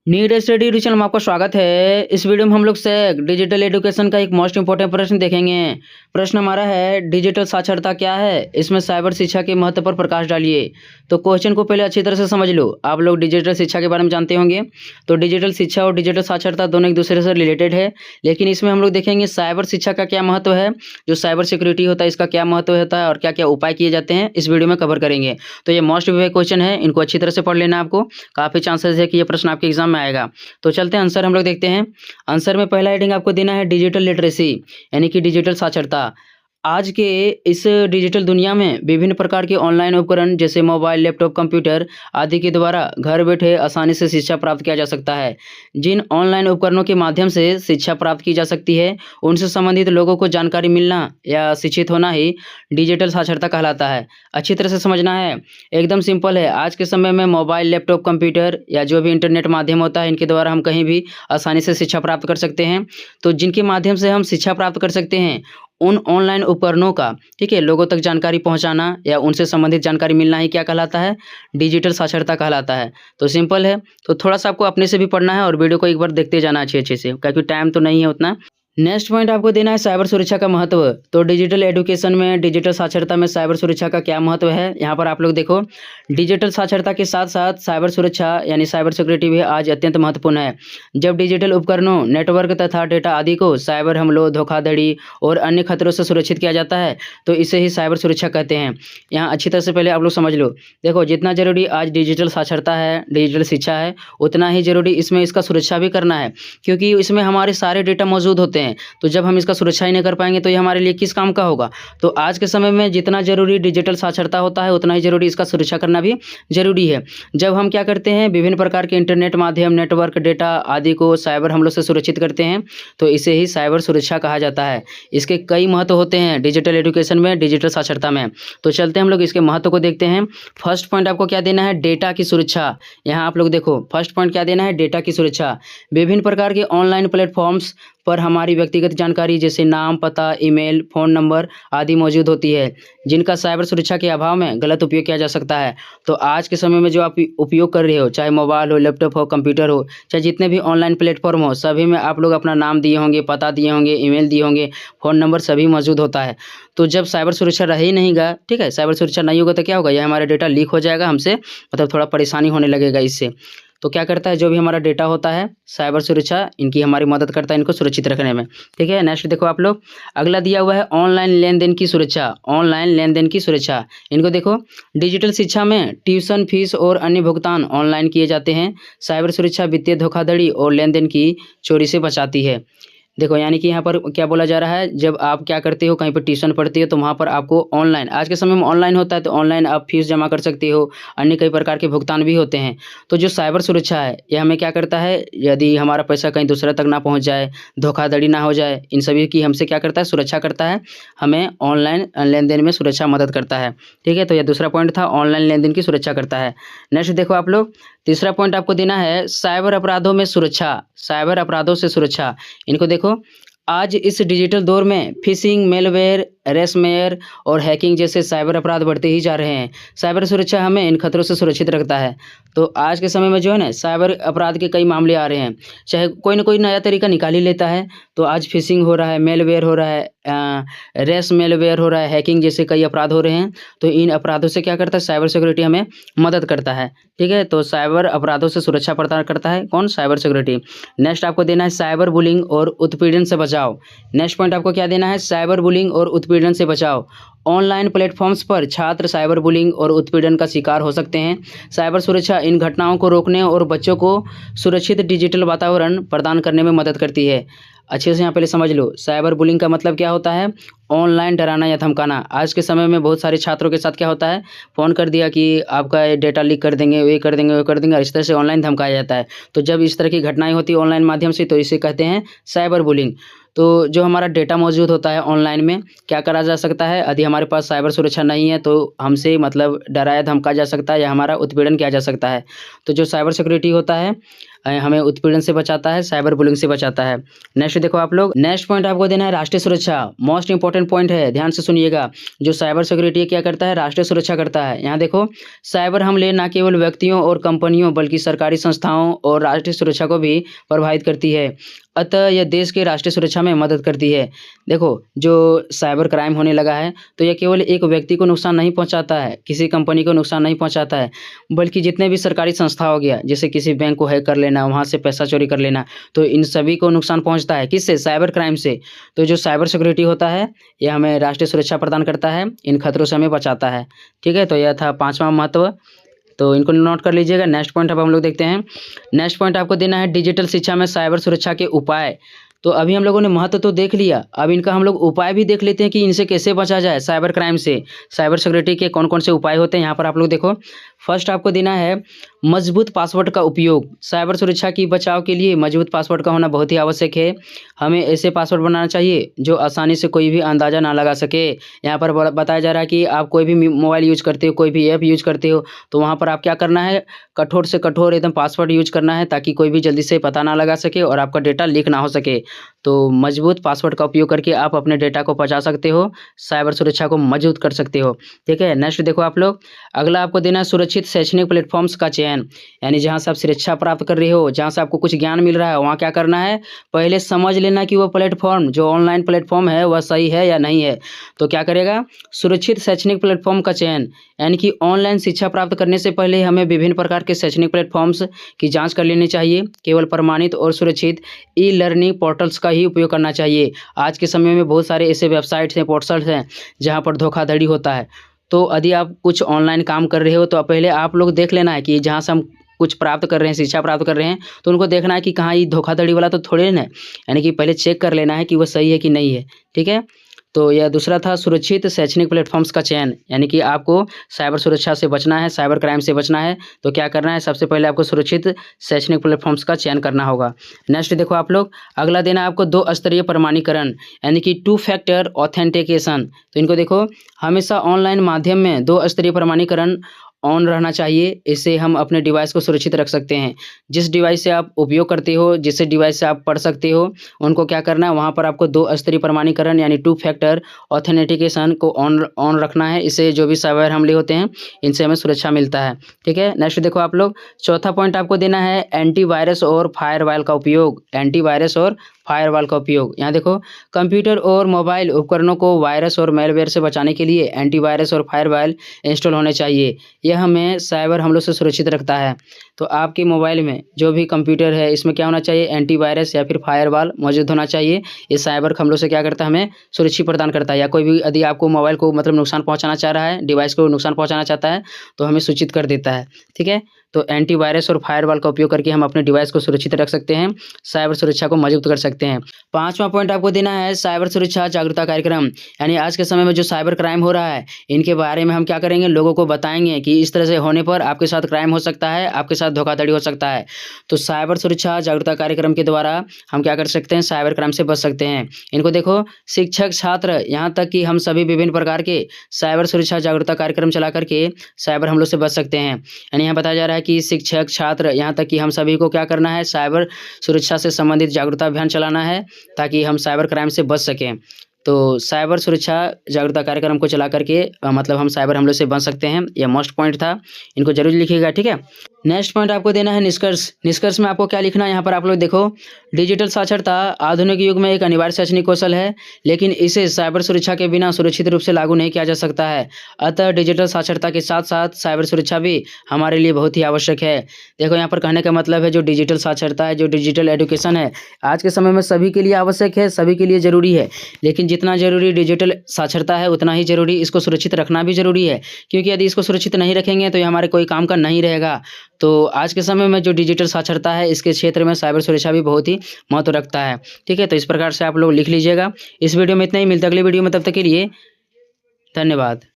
Need study education में आपका स्वागत है। इस वीडियो में हम लोग से डिजिटल एजुकेशन का एक मोस्ट इंपोर्टेंट प्रश्न देखेंगे। प्रश्न हमारा है, डिजिटल साक्षरता क्या है, इसमें साइबर शिक्षा के महत्व पर प्रकाश डालिए। तो क्वेश्चन को पहले अच्छी तरह से समझ लो। आप लोग डिजिटल शिक्षा के बारे में जानते होंगे। तो डिजिटल शिक्षा और डिजिटल साक्षरता दोनों एक दूसरे से रिलेटेड है, लेकिन इसमें हम लोग देखेंगे साइबर शिक्षा का क्या महत्व है, जो साइबर सिक्योरिटी होता है इसका क्या महत्व होता है और क्या क्या उपाय किए जाते हैं, इस वीडियो में कवर करेंगे। तो ये मोस्ट इंपोर्टेंट क्वेश्चन है, इनको अच्छी तरह से पढ़ लेना। आपको काफ़ी चांसेस है कि ये प्रश्न आपके एग्जाम में आएगा। तो चलते हैं आंसर हम लोग देखते हैं। आंसर में पहला हेडिंग आपको देना है डिजिटल लिटरेसी, यानी कि डिजिटल साक्षरता। आज के इस डिजिटल दुनिया में विभिन्न प्रकार के ऑनलाइन उपकरण जैसे मोबाइल, लैपटॉप, कंप्यूटर आदि के द्वारा घर बैठे आसानी से शिक्षा प्राप्त किया जा सकता है। जिन ऑनलाइन उपकरणों के माध्यम से शिक्षा प्राप्त की जा सकती है, उनसे संबंधित लोगों को जानकारी मिलना या शिक्षित होना ही डिजिटल साक्षरता कहलाता है। अच्छी तरह से समझना है, एकदम सिंपल है। आज के समय में मोबाइल, लैपटॉप, कंप्यूटर या जो भी इंटरनेट माध्यम होता है, इनके द्वारा हम कहीं भी आसानी से शिक्षा प्राप्त कर सकते हैं। तो जिनके माध्यम से हम शिक्षा प्राप्त कर सकते हैं, उन ऑनलाइन उपकरणों का, ठीक है, लोगों तक जानकारी पहुंचाना या उनसे संबंधित जानकारी मिलना ही क्या कहलाता है, डिजिटल साक्षरता कहलाता है। तो सिंपल है। तो थोड़ा सा आपको अपने से भी पढ़ना है और वीडियो को एक बार देखते जाना अच्छे से, क्योंकि टाइम तो नहीं है उतना। नेक्स्ट पॉइंट आपको देना है साइबर सुरक्षा का महत्व। तो डिजिटल एजुकेशन में, डिजिटल साक्षरता में साइबर सुरक्षा का क्या महत्व है, यहाँ पर आप लोग देखो। डिजिटल साक्षरता के साथ साथ साइबर सुरक्षा यानी साइबर सिक्योरिटी भी आज अत्यंत महत्वपूर्ण है। जब डिजिटल उपकरणों, नेटवर्क तथा डेटा आदि को साइबर हमलों, धोखाधड़ी और अन्य खतरों से सुरक्षित किया जाता है, तो इसे ही साइबर सुरक्षा कहते हैं। यहाँ अच्छी तरह से पहले आप लोग समझ लो। देखो, जितना जरूरी आज डिजिटल साक्षरता है, डिजिटल शिक्षा है, उतना ही जरूरी इसमें इसका सुरक्षा भी करना है, क्योंकि इसमें हमारे सारे डेटा मौजूद होते हैं। तो जब हम इसका सुरक्षा ही नहीं कर पाएंगे तो ये हमारे लिए किस काम का होगा। तो आज के समय में जितना जरूरी डिजिटल साक्षरता होता है, उतना ही जरूरी इसका सुरक्षा करना भी जरूरी है। जब हम क्या करते हैं, विभिन्न प्रकार के इंटरनेट माध्यम, नेटवर्क, डेटा आदि को साइबर हमलों से सुरक्षित करते हैं, तो इसे ही साइबर सुरक्षा कहा जाता है। इसके कई महत्व होते हैं डिजिटल एजुकेशन में, डिजिटल साक्षरता में। तो चलते हैं हम लोग इसके महत्व को देखते हैं। फर्स्ट पॉइंट आपको क्या देना है, डेटा की सुरक्षा। यहाँ आप लोग देखो, फर्स्ट पॉइंट क्या देना है, डेटा की सुरक्षा। विभिन्न प्रकार के ऑनलाइन प्लेटफॉर्म्स पर हमारी व्यक्तिगत जानकारी जैसे नाम, पता, ईमेल, फ़ोन नंबर आदि मौजूद होती है, जिनका साइबर सुरक्षा के अभाव में गलत उपयोग किया जा सकता है। तो आज के समय में जो आप उपयोग कर रहे हो, चाहे मोबाइल हो, लैपटॉप हो, कंप्यूटर हो, चाहे जितने भी ऑनलाइन प्लेटफॉर्म हो, सभी में आप लोग अपना नाम दिए होंगे, पता दिए होंगे, ईमेल दिए होंगे, फ़ोन नंबर सभी मौजूद होता है। तो जब साइबर सुरक्षा रह ही नहीं गा, ठीक है, साइबर सुरक्षा नहीं होगा तो क्या होगा, यह हमारा डेटा लीक हो जाएगा हमसे, मतलब थोड़ा परेशानी होने लगेगा इससे। तो क्या करता है, जो भी हमारा डेटा होता है, साइबर सुरक्षा इनकी हमारी मदद करता है इनको सुरक्षित रखने में। ठीक है, नेक्स्ट देखो आप लोग, अगला दिया हुआ है ऑनलाइन लेन देन की सुरक्षा। ऑनलाइन लेन देन की सुरक्षा, इनको देखो। डिजिटल शिक्षा में ट्यूशन फीस और अन्य भुगतान ऑनलाइन किए जाते हैं। साइबर सुरक्षा वित्तीय धोखाधड़ी और लेन देन की चोरी से बचाती है। देखो, यानी कि यहाँ पर क्या बोला जा रहा है, जब आप क्या करते हो, कहीं पर ट्यूशन पढ़ते हो, तो वहाँ पर आपको ऑनलाइन, आज के समय में ऑनलाइन होता है, तो ऑनलाइन आप फीस जमा कर सकते हो, अन्य कई प्रकार के भुगतान भी होते हैं। तो जो साइबर सुरक्षा है, ये हमें क्या करता है, यदि हमारा पैसा कहीं दूसरे तक ना पहुँच जाए, धोखाधड़ी ना हो जाए, इन सभी की हमसे क्या करता है, सुरक्षा करता है। हमें ऑनलाइन लेन देन में सुरक्षा मदद करता है। ठीक है, तो यह दूसरा पॉइंट था, ऑनलाइन लेन देन की सुरक्षा करता है। नेक्स्ट देखो आप लोग, तीसरा पॉइंट आपको देना है साइबर अपराधों में सुरक्षा। साइबर अपराधों से सुरक्षा, इनको देखो। आज इस डिजिटल दौर में फिशिंग, मेलवेयर, रैंसमवेयर और हैकिंग जैसे साइबर अपराध बढ़ते ही जा रहे हैं। साइबर सुरक्षा हमें इन खतरों से सुरक्षित रखता है। तो आज के समय में जो है ना, साइबर अपराध के कई मामले आ रहे हैं, चाहे कोई ना कोई नया तरीका निकाल ही लेता है। तो आज फिशिंग हो रहा है, मेलवेयर हो रहा है, रैंसमवेयर हो रहा है, हैकिंग जैसे कई अपराध हो रहे हैं। तो इन अपराधों से क्या करता है, साइबर सिक्योरिटी हमें मदद करता है। ठीक है, तो साइबर अपराधों से सुरक्षा प्रदान करता है कौन, साइबर सिक्योरिटी। नेक्स्ट आपको देना है साइबर बुलिंग और उत्पीड़न से बचाव। नेक्स्ट पॉइंट आपको क्या देना है, साइबर बुलिंग और उत्पीड़न से बचाव। ऑनलाइन प्लेटफॉर्म्स पर छात्र साइबर बुलिंग और उत्पीड़न का शिकार हो सकते हैं। साइबर सुरक्षा इन घटनाओं को रोकने और बच्चों को सुरक्षित डिजिटल वातावरण प्रदान करने में मदद करती है। अच्छे से यहाँ पहले समझ लो, साइबर बुलिंग का मतलब क्या होता है, ऑनलाइन डराना या धमकाना। आज के समय में बहुत सारे छात्रों के साथ क्या होता है, फ़ोन कर दिया कि आपका डेटा लीक कर देंगे, ये कर देंगे, वो कर देंगे, इस तरह से ऑनलाइन धमकाया जाता है। तो जब इस तरह की घटनाएं होती है ऑनलाइन माध्यम से, तो इसे कहते हैं साइबर बुलिंग। तो जो हमारा डेटा मौजूद होता है ऑनलाइन में, क्या करा जा सकता है, यदि हमारे पास साइबर सुरक्षा नहीं है तो हमसे मतलब डराया धमकाया जा सकता है या हमारा उत्पीड़न किया जा सकता है। तो जो साइबर सिक्योरिटी होता है, हमें उत्पीड़न से बचाता है, साइबर बुलिंग से बचाता है। नेक्स्ट देखो आप लोग, नेक्स्ट पॉइंट आपको देना है राष्ट्रीय सुरक्षा। मोस्ट इंपॉर्टेंट पॉइंट है, ध्यान से सुनिएगा। जो साइबर सिक्योरिटी क्या करता है, राष्ट्रीय सुरक्षा करता है। यहाँ देखो, साइबर हमले न केवल व्यक्तियों और कंपनियों बल्कि सरकारी संस्थाओं और राष्ट्रीय सुरक्षा को भी प्रभावित करती है। अतः यह देश के राष्ट्रीय सुरक्षा में मदद करती है। देखो, जो साइबर क्राइम होने लगा है तो यह केवल एक व्यक्ति को नुकसान नहीं पहुंचाता है, किसी कंपनी को नुकसान नहीं पहुंचाता है, बल्कि जितने भी सरकारी संस्था हो गया, जैसे किसी बैंक को हैक कर लेना, वहां से पैसा चोरी कर लेना, तो इन सभी को नुकसान पहुंचता है। किससे? साइबर क्राइम से। तो जो साइबर सिक्योरिटी होता है यह हमें राष्ट्रीय सुरक्षा प्रदान करता है, इन खतरों से हमें बचाता है। ठीक है, तो यह था 5वां महत्व, तो इनको नोट कर लीजिएगा। नेक्स्ट पॉइंट अब हम लोग देखते हैं। नेक्स्ट पॉइंट आपको देना है डिजिटल शिक्षा में साइबर सुरक्षा के उपाय। तो अभी हम लोगों ने महत्व तो देख लिया, अब इनका हम लोग उपाय भी देख लेते हैं कि इनसे कैसे बचा जाए, साइबर क्राइम से। साइबर सिक्योरिटी के कौन कौन से उपाय होते हैं यहाँ पर आप लोग देखो। फर्स्ट आपको देना है मजबूत पासवर्ड का उपयोग। साइबर सुरक्षा की बचाव के लिए मजबूत पासवर्ड का होना बहुत ही आवश्यक है। हमें ऐसे पासवर्ड बनाना चाहिए जो आसानी से कोई भी अंदाज़ा ना लगा सके। यहाँ पर बताया जा रहा है कि आप कोई भी मोबाइल यूज करते हो, कोई भी ऐप यूज करते हो, तो वहाँ पर आप क्या करना है, कठोर से कठोर एकदम पासवर्ड यूज करना है, ताकि कोई भी जल्दी से पता ना लगा सके और आपका डेटा लीक ना हो सके। तो मजबूत पासवर्ड का उपयोग करके आप अपने डेटा को बचा सकते हो, साइबर सुरक्षा को मजबूत कर सकते हो। ठीक है, नेक्स्ट देखो आप लोग, अगला आपको देना है सुरक्षित शैक्षणिक प्लेटफॉर्म्स का चयन। यानी जहाँ से आप शिक्षा प्राप्त कर रहे हो, जहाँ से आपको कुछ ज्ञान मिल रहा है, वहाँ क्या करना है, पहले समझ लेना कि वो प्लेटफॉर्म, जो ऑनलाइन प्लेटफॉर्म है, वह सही है या नहीं है। तो क्या करेगा, सुरक्षित शैक्षणिक प्लेटफॉर्म का चयन, यानी कि ऑनलाइन शिक्षा प्राप्त करने से पहले हमें विभिन्न प्रकार के शैक्षणिक प्लेटफॉर्म्स की जांच कर लेनी चाहिए। केवल प्रमाणित और सुरक्षित ई लर्निंग पोर्टल्स का ही उपयोग करना चाहिए। आज के समय में बहुत सारे ऐसे वेबसाइट्स हैं, पोर्टल्स हैं, जहाँ पर धोखाधड़ी होता है। तो यदि आप कुछ ऑनलाइन काम कर रहे हो तो पहले आप लोग देख लेना है कि जहाँ से हम कुछ प्राप्त कर रहे हैं, शिक्षा प्राप्त कर रहे हैं, तो उनको देखना है कि कहाँ ये धोखाधड़ी वाला तो थोड़े ना है, यानी कि पहले चेक कर लेना है कि वो सही है कि नहीं है। ठीक है, तो यह दूसरा था सुरक्षित शैक्षणिक प्लेटफॉर्म्स का चयन, यानी कि आपको साइबर सुरक्षा से बचना है, साइबर क्राइम से बचना है, तो क्या करना है, सबसे पहले आपको सुरक्षित शैक्षणिक प्लेटफॉर्म्स का चयन करना होगा। नेक्स्ट देखो आप लोग, अगला देना आपको 2 स्तरीय प्रमाणीकरण, यानी कि 2 फैक्टर ऑथेंटिकेशन। तो इनको देखो, हमेशा ऑनलाइन माध्यम में 2 स्तरीय प्रमाणीकरण ऑन रहना चाहिए। इससे हम अपने डिवाइस को सुरक्षित रख सकते हैं। जिस डिवाइस से आप उपयोग करते हो, जिस डिवाइस से आप पढ़ सकते हो, उनको क्या करना है, वहाँ पर आपको 2 स्तरीय प्रमाणीकरण यानी 2 फैक्टर ऑथेंटिकेशन को ऑन रखना है। इससे जो भी साइबर हमले होते हैं, इनसे हमें सुरक्षा मिलता है। ठीक है, नेक्स्ट देखो आप लोग, चौथा पॉइंट आपको देना है एंटीवायरस और फायरवॉल का उपयोग। एंटीवायरस और फायरवॉल का उपयोग, यहाँ देखो, कंप्यूटर और मोबाइल उपकरणों को वायरस और मैलवेयर से बचाने के लिए एंटीवायरस और फायरवॉल इंस्टॉल होने चाहिए। यह हमें साइबर हमलों से सुरक्षित रखता है। तो आपके मोबाइल में जो भी कंप्यूटर है, इसमें क्या होना चाहिए, एंटीवायरस या फिर फायरवॉल मौजूद होना चाहिए। ये साइबर हमलों से क्या करता है, हमें सुरक्षा प्रदान करता है। या कोई भी यदि आपको मोबाइल को मतलब नुकसान पहुंचाना चाह रहा है, डिवाइस को नुकसान पहुंचाना चाहता है, तो हमें सूचित कर देता है। ठीक है, तो एंटीवायरस और फायरवॉल का उपयोग करके हम अपने डिवाइस को सुरक्षित रख सकते हैं, साइबर सुरक्षा को मजबूत कर सकते हैं। 5वां पॉइंट आपको देना है साइबर सुरक्षा जागरूकता कार्यक्रम, यानी आज के समय में जो साइबर क्राइम हो रहा है, इनके बारे में हम क्या करेंगे, लोगों को बताएंगे कि इस तरह से होने पर आपके साथ क्राइम हो सकता है, आपके साथ धोखाधड़ी हो सकता है। तो साइबर सुरक्षा जागरूकता कार्यक्रम के द्वारा हम क्या कर सकते हैं, साइबर क्राइम से बच सकते हैं। इनको देखो, शिक्षक, छात्र, यहाँ तक कि हम सभी विभिन्न प्रकार के साइबर सुरक्षा जागरूकता कार्यक्रम चला करके साइबर हमलों से बच सकते हैं। यानी यहाँ बताया जा रहा है कि शिक्षक, छात्र, यहाँ तक कि हम सभी को क्या करना है, साइबर सुरक्षा से संबंधित जागरूकता अभियान चलाना है, ताकि हम साइबर क्राइम से बच सकें। तो साइबर सुरक्षा जागरूकता कार्यक्रम को चला करके मतलब हम साइबर हमलों से बच सकते हैं। यह मोस्ट पॉइंट था, इनको जरूर लिखिएगा। ठीक है, नेक्स्ट पॉइंट आपको देना है निष्कर्ष। निष्कर्ष में आपको क्या लिखना है, यहाँ पर आप लोग देखो, डिजिटल साक्षरता आधुनिक युग में एक अनिवार्य शैक्षणिक कौशल है, लेकिन इसे साइबर सुरक्षा के बिना सुरक्षित रूप से लागू नहीं किया जा सकता है। अतः डिजिटल साक्षरता के साथ साथ साइबर सुरक्षा भी हमारे लिए बहुत ही आवश्यक है। देखो, यहाँ पर कहने का मतलब है, जो डिजिटल साक्षरता है, जो डिजिटल एजुकेशन है, आज के समय में सभी के लिए आवश्यक है, सभी के लिए जरूरी है। लेकिन जितना जरूरी डिजिटल साक्षरता है, उतना ही जरूरी इसको सुरक्षित रखना भी जरूरी है, क्योंकि यदि इसको सुरक्षित नहीं रखेंगे तो ये हमारे कोई काम का नहीं रहेगा। तो आज के समय में जो डिजिटल साक्षरता है, इसके क्षेत्र में साइबर सुरक्षा भी बहुत ही महत्व रखता है। ठीक है, तो इस प्रकार से आप लोग लिख लीजिएगा। इस वीडियो में इतना ही, मिलता है अगली वीडियो में, तब तक के लिए धन्यवाद।